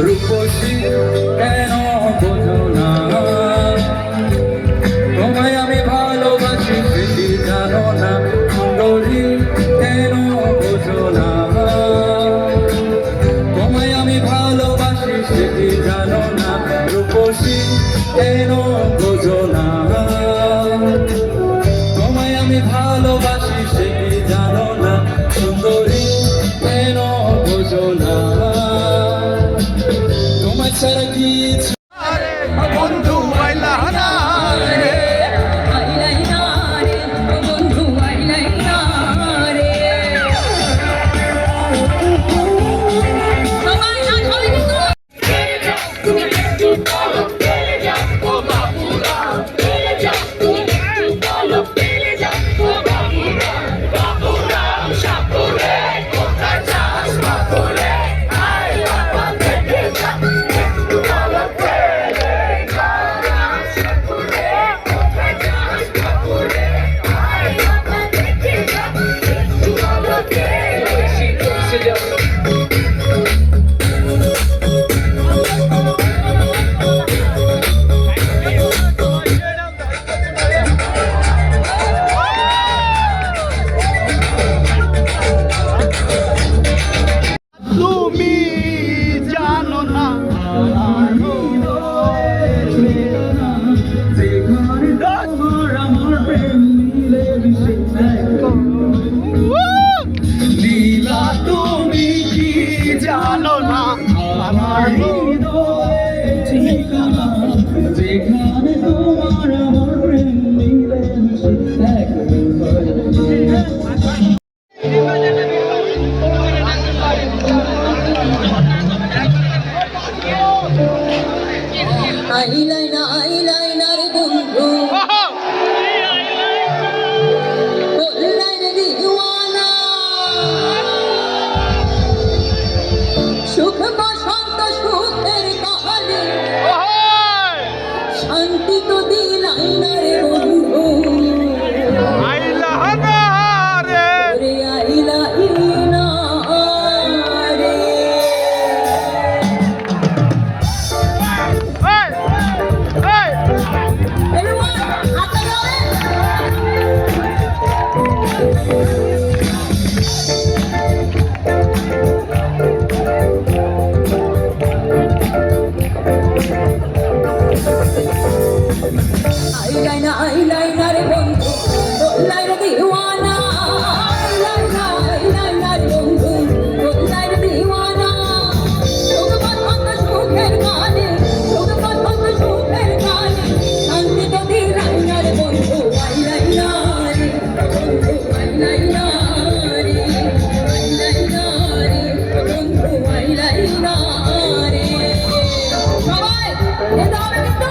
রূপসী কেন বোঝো না, তোমায় আমি ভালোবাসি সেটি জানো না, সুন্দরী কেন বোঝো না, তোমায় আমি ভালোবাসি সেটি জানো না, রূপসী কেন বোঝো না, তোমায় আমি ভালোবাসি সেটি জানো না, সুন্দরী কেন বোঝো না, তোমায় ছাড়া কি বন্ধু আইলা না রে, আইলাই না রে বন্ধু, আইলাই না রে। সবাই হাত হবে কিন্তু। তুমি জানো না লীলা, তুমি কি জানো না আমার ঠিকানা, যেখানে তোমার আমার প্রেম মিলে মিশে এক আইলাই না রে বন্ধু, বললাই রে দিওয়ানা, সুখ বসন্ত সুখের কাহালি, শান্তি তো দিলাই না রে বন্ধু, আইলা না রে, রে আইলাই না রে। Everyone, হাতটা আইলাই না রে বন্ধু, বললাই রে দিওয়ানা, আইলাই না রে বন্ধু, বললাই রে দিওয়ানা, সুখ বসন্ত সুখের গানে, সুখ বসন্ত সুখের গানে, শান্তি তো দিলাই না রে বন্ধু, আইলাই না রে বন্ধু, আইলাই না রে, আইলাই না রে বন্ধু, আইলাই না রে। সবাই এটা হবে কিন্তু